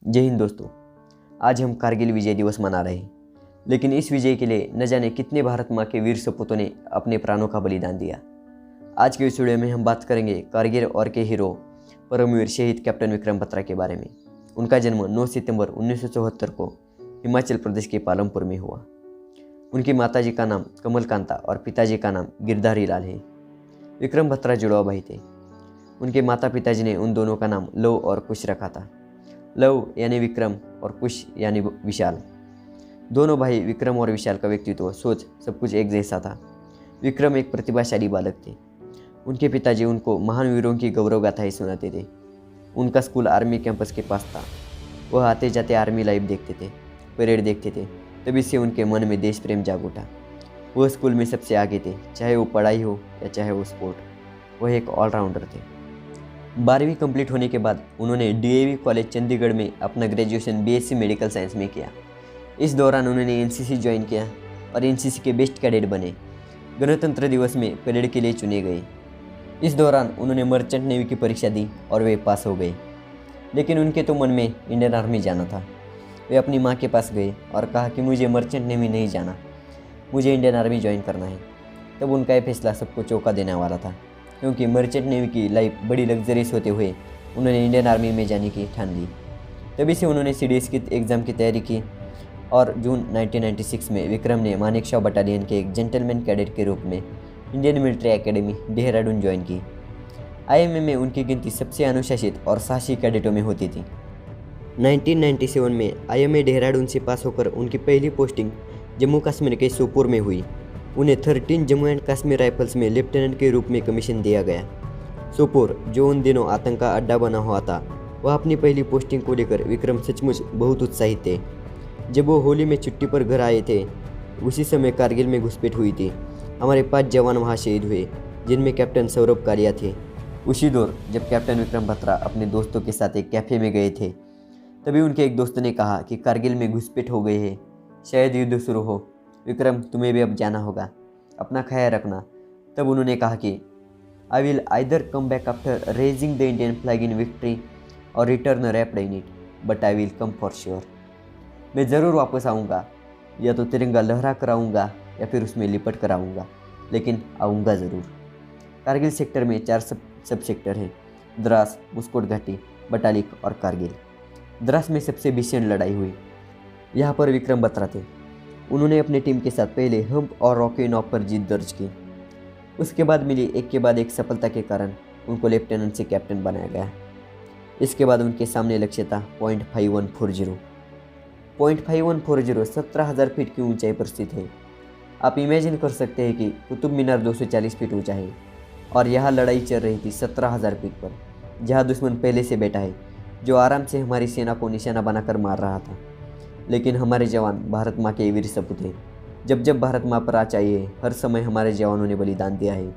जय हिंद दोस्तों। आज हम कारगिल विजय दिवस मना रहे हैं, लेकिन इस विजय के लिए न जाने कितने भारत माँ के वीर सपूतों ने अपने प्राणों का बलिदान दिया। आज के इस वीडियो में हम बात करेंगे कारगिल और के हीरो परमवीर शहीद कैप्टन विक्रम बत्रा के बारे में। उनका जन्म 9 सितंबर 1974 को हिमाचल प्रदेश के पालमपुर में हुआ। उनकी माताजी का नाम कमल कांता और पिताजी का नाम गिरधारी लाल है। विक्रम बत्रा जुड़वा भाई थे। उनके माता पिताजी ने उन दोनों का नाम लव और कुश रखा था। लव यानी विक्रम और कुश यानी विशाल। दोनों भाई विक्रम और विशाल का व्यक्तित्व, सोच सब कुछ एक जैसा था। विक्रम एक प्रतिभाशाली बालक थे। उनके पिताजी उनको महान वीरों की गौरव गाथाएं सुनाते थे। उनका स्कूल आर्मी कैंपस के पास था। वह आते जाते आर्मी लाइफ देखते थे, परेड देखते थे। तभी से उनके मन में देश प्रेम जाग उठा। वह स्कूल में सबसे आगे थे, चाहे वो पढ़ाई हो या चाहे वो स्पोर्ट। वह एक ऑलराउंडर थे। 12वीं कंप्लीट होने के बाद उन्होंने डीएवी कॉलेज चंडीगढ़ में अपना ग्रेजुएशन बीएससी मेडिकल साइंस में किया। इस दौरान उन्होंने एनसीसी ज्वाइन किया और एनसीसी के बेस्ट कैडेट बने। गणतंत्र दिवस में परेड के लिए चुने गए। इस दौरान उन्होंने मर्चेंट नेवी की परीक्षा दी और वे पास हो गए। लेकिन उनके तो मन में इंडियन आर्मी जाना था। वे अपनी माँ के पास गए और कहा कि मुझे मर्चेंट नेवी नहीं जाना, मुझे इंडियन आर्मी ज्वाइन करना है। तब उनका यह फैसला सबको चौंका देने वाला था, क्योंकि मर्चेंट नेवी की लाइफ बड़ी लग्जरियस होते हुए उन्होंने इंडियन आर्मी में जाने की ठान ली। तभी से उन्होंने सीडीएस की एग्ज़ाम की तैयारी की और जून 1996 में विक्रम ने मानेकशॉ बटालियन के एक जेंटलमैन कैडेट के रूप में Indian military academy Dehradun join की। आईएमए में उनकी गिनती सबसे अनुशासित और साहसी कैडेटों में होती थी। 1997 में आईएमए देहरादून से पास होकर उनकी पहली पोस्टिंग जम्मू कश्मीर के सोपोर में हुई। उन्हें 13 जम्मू एंड कश्मीर राइफल्स में लेफ्टिनेंट के रूप में कमीशन दिया गया। सोपोर, जो उन दिनों आतंक का अड्डा बना हुआ था, वह अपनी पहली पोस्टिंग को लेकर विक्रम सचमुच बहुत उत्साहित थे। जब वो होली में छुट्टी पर घर आए थे, उसी समय कारगिल में घुसपैठ हुई थी। हमारे 5 जवान वहाँ शहीद हुए, जिनमें कैप्टन सौरभ कालिया थे। उसी दौर जब कैप्टन विक्रम बत्रा अपने दोस्तों के साथ एक कैफ़े में गए थे, तभी उनके एक दोस्त ने कहा कि कारगिल में घुसपैठ हो गई है, शायद युद्ध शुरू हो। विक्रम, तुम्हें भी अब जाना होगा, अपना ख्याल रखना। तब उन्होंने कहा कि I will either come back after raising the Indian flag in victory और return wrapped in it, but I will come for sure. मैं ज़रूर वापस आऊँगा, या तो तिरंगा लहरा कर आऊँगा या फिर उसमें लिपट कर आऊँगा, लेकिन आऊँगा ज़रूर। कारगिल सेक्टर में 4 सब सेक्टर हैं: द्रास, मुस्कोट घाटी, बटालिक और कारगिल। द्रास में सबसे भीषण लड़ाई हुई। यहाँ पर विक्रम बत्रा थे। उन्होंने अपने टीम के साथ पहले हम्प और रॉकी नॉक पर जीत दर्ज की। उसके बाद मिली एक के बाद एक सफलता के कारण उनको लेफ्टिनेंट से कैप्टन बनाया गया। इसके बाद उनके सामने लक्ष्य था पॉइंट 5140। पॉइंट 5140 17,000 फीट की ऊंचाई पर स्थित है। आप इमेजिन कर सकते हैं कि कुतुब मीनार 240 फीट ऊंचा है और यहाँ लड़ाई चल रही थी 17,000 फीट पर, जहाँ दुश्मन पहले से बैठा है, जो आराम से हमारी सेना को निशाना बनाकर मार रहा था। लेकिन हमारे जवान भारत माँ के वीर सपूत हैं। जब जब भारत माँ पर आ चाहिए, हर समय हमारे जवानों ने बलिदान दिया है।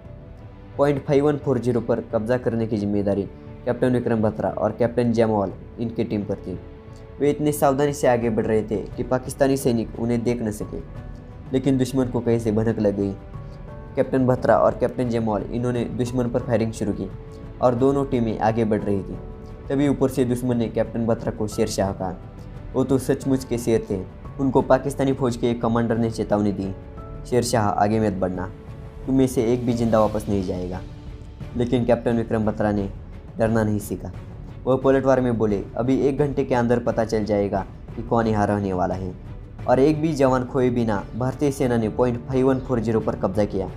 पॉइंट 5140 पर कब्जा करने की जिम्मेदारी कैप्टन विक्रम बत्रा और कैप्टन जयमवाल इनकी टीम पर थी। वे इतनी सावधानी से आगे बढ़ रहे थे कि पाकिस्तानी सैनिक उन्हें देख न सके, लेकिन दुश्मन को कहीं से भनक लग गई। कैप्टन बत्रा और कैप्टन जयमवाल इन्होंने दुश्मन पर फायरिंग शुरू की और दोनों टीमें आगे बढ़ रही थी। तभी ऊपर से दुश्मन ने कैप्टन बत्रा को शेरशाह कहा। वो तो सचमुच के शेर थे। उनको पाकिस्तानी फौज के एक कमांडर ने चेतावनी दी, शेरशाह आगे मत बढ़ना, तुम में से एक भी जिंदा वापस नहीं जाएगा। लेकिन कैप्टन विक्रम बत्रा ने डरना नहीं सीखा। वह पलटवार में बोले, अभी 1 घंटे के अंदर पता चल जाएगा कि कौन यहाँ रहने वाला है। और एक भी जवान खोए बिना भारतीय सेना ने पॉइंट 5140 पर कब्जा किया।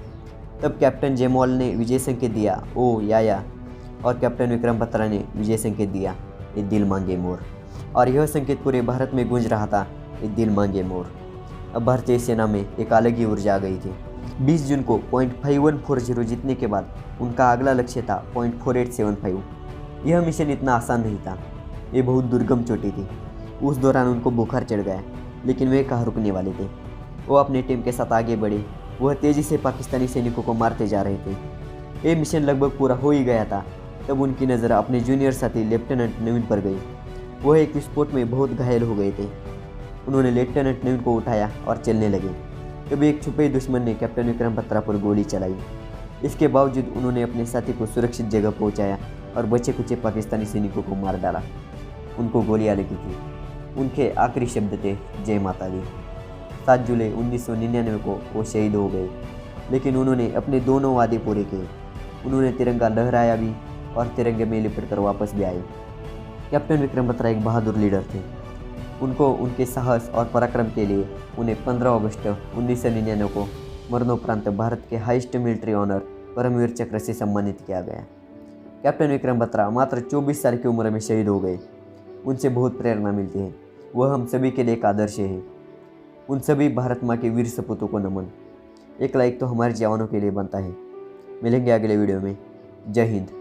तब कैप्टन जयमवाल ने विजय संकेत दिया, ओ या, और कैप्टन विक्रम बत्रा ने विजय संकेत दिया, ये दिल मांगे मोर। और यह संकेत पूरे भारत में गूंज रहा था, ये दिल मांगे मोर। अब भारतीय सेना में एक अलग ही ऊर्जा आ गई थी। 20 जून को पॉइंट 5140 जीतने के बाद उनका अगला लक्ष्य था पॉइंट 4875। यह मिशन इतना आसान नहीं था, ये बहुत दुर्गम चोटी थी। उस दौरान उनको बुखार चढ़ गया, लेकिन वे कहाँ रुकने वाले थे। वो अपनी टीम के साथ आगे बढ़े। वह तेज़ी से पाकिस्तानी सैनिकों को मारते जा रहे थे। ये मिशन लगभग पूरा हो ही गया था। तब उनकी नज़र अपने जूनियर साथी लेफ्टिनेंट नवीन पर गई। वह एक विस्फोट में बहुत घायल हो गए थे। उन्होंने लेफ्टिनेंट नवीन को उठाया और चलने लगे। तभी एक छुपे दुश्मन ने कैप्टन विक्रम बत्रा पर गोली चलाई। इसके बावजूद उन्होंने अपने साथी को सुरक्षित जगह पहुंचाया और बचे कुचे पाकिस्तानी सैनिकों को मार डाला। उनको गोलियां लगी थी। उनके आखिरी शब्द थे, जय माता दी। 7 जुलाई 1999 को वो शहीद हो गए, लेकिन उन्होंने अपने दोनों वादे पूरे किए। उन्होंने तिरंगा लहराया भी और तिरंगे में लिपटकर वापस भी आए। कैप्टन विक्रम बत्रा एक बहादुर लीडर थे। उनको उनके साहस और पराक्रम के लिए उन्हें 15 अगस्त 1999 को मरणोपरांत भारत के हाईएस्ट मिलिट्री ऑनर परमवीर चक्र से सम्मानित किया गया। कैप्टन विक्रम बत्रा मात्र 24 साल की उम्र में शहीद हो गए। उनसे बहुत प्रेरणा मिलती है। वह हम सभी के लिए एक आदर्श है। उन सभी भारत माँ के वीर सपूतों को नमन। एक लाइक तो हमारे जवानों के लिए बनता है। मिलेंगे अगले वीडियो में। जय हिंद।